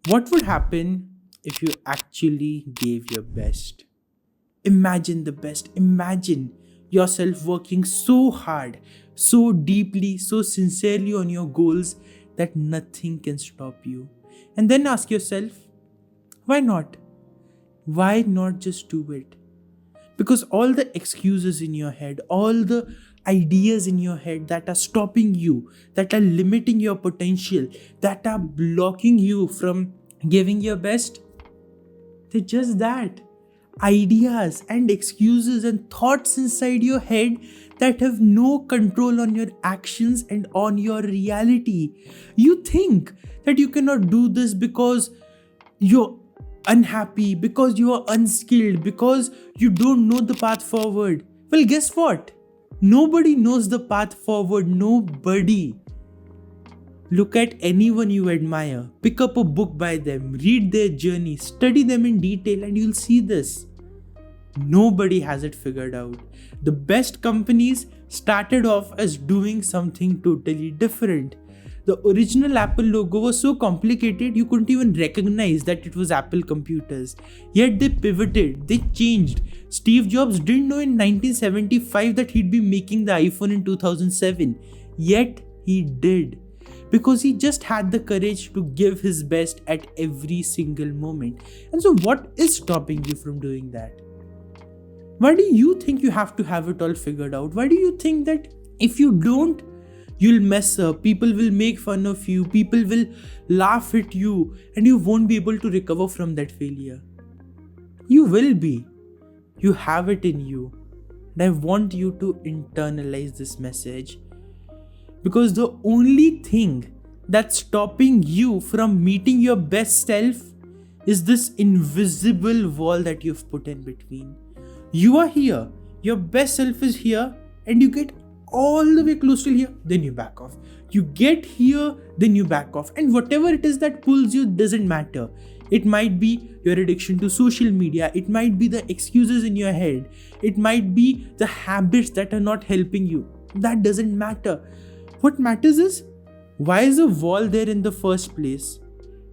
What would happen if you actually gave your best? Imagine the best. Imagine yourself working so hard, so deeply, so sincerely on your goals that nothing can stop you. And then ask yourself, why not? Why not just do it? Because all the excuses in your head, all the ideas in your head that are stopping you, that are limiting your potential, that are blocking you from giving your best, they're just that ideas and excuses and thoughts inside your head that have no control on your actions and on your reality. You think that you cannot do this because you're unhappy, because you are unskilled, because you don't know the path forward. Well, guess what? Nobody knows the path forward. Nobody. Look at anyone you admire, pick up a book by them, read their journey, study them in detail, and you'll see this. Nobody has it figured out. The best companies started off as doing something totally different. The original Apple logo was so complicated you couldn't even recognize that it was Apple computers. Yet they pivoted, they changed. Steve Jobs didn't know in 1975 that he'd be making the iPhone in 2007. Yet he did. Because he just had the courage to give his best at every single moment. And so, what is stopping you from doing that? Why do you think you have to have it all figured out? Why do you think that if you don't, you'll mess up, people will make fun of you, people will laugh at you, and you won't be able to recover from that failure? You will be. You have it in you. And I want you to internalize this message. Because the only thing that's stopping you from meeting your best self is this invisible wall that you've put in between. You are here, your best self is here, and you get all the way close to here, then you back off. You get here, then you back off. And whatever it is that pulls you doesn't matter. It might be your addiction to social media, it might be the excuses in your head, it might be the habits that are not helping you. That doesn't matter. What matters is, why is a wall there in the first place?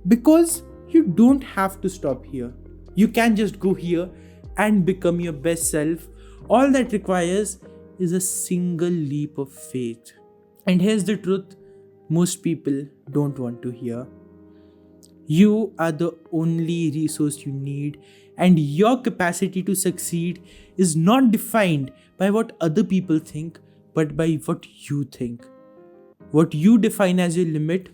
Because you don't have to stop here. You can just go here and become your best self. All that requires is a single leap of faith. And here's the truth most people don't want to hear. You are the only resource you need, and your capacity to succeed is not defined by what other people think, but by what you think. What you define as your limit,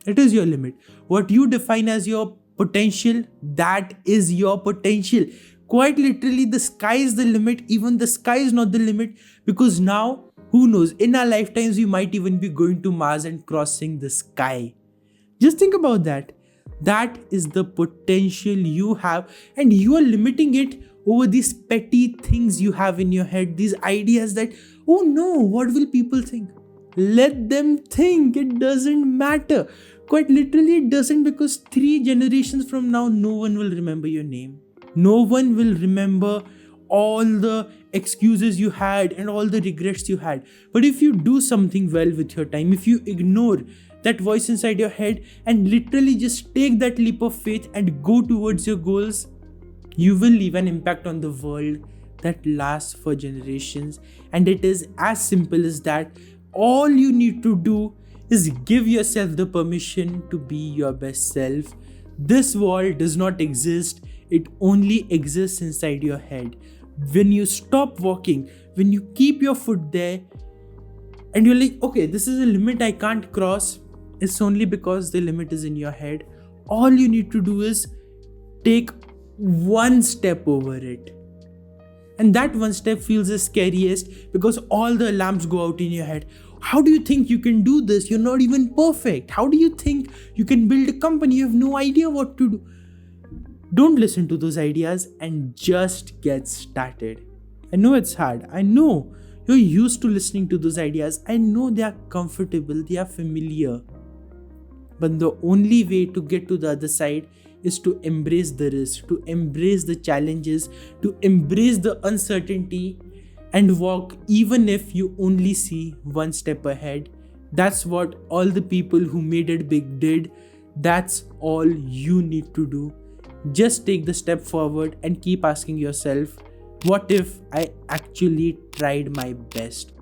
it is your limit. What you define as your potential, that is your potential. Quite literally, the sky is the limit. Even the sky is not the limit, because now, who knows, in our lifetimes, we might even be going to Mars and crossing the sky. Just think about that. That is the potential you have, and you are limiting it over these petty things you have in your head, these ideas that, oh no, what will people think? Let them think, it doesn't matter. Quite literally, it doesn't, because 3 generations from now, no one will remember your name. No one will remember all the excuses you had and all the regrets you had. But if you do something well with your time, if you ignore that voice inside your head and literally just take that leap of faith and go towards your goals, you will leave an impact on the world that lasts for generations. And it is as simple as that. All you need to do is give yourself the permission to be your best self. This wall does not exist. It only exists inside your head. When you stop walking, when you keep your foot there and you're like, okay, this is a limit I can't cross, it's only because the limit is in your head. All you need to do is take one step over it. And that one step feels the scariest, because all the alarms go out in your head. How do you think you can do this? You're not even perfect. How do you think you can build a company? You have no idea what to do. Don't listen to those ideas and just get started. I know it's hard. I know you're used to listening to those ideas. I know they are comfortable, they are familiar. But the only way to get to the other side is to embrace the risk, to embrace the challenges, to embrace the uncertainty and walk even if you only see one step ahead. That's what all the people who made it big did. That's all you need to do. Just take the step forward and keep asking yourself, what if I actually tried my best?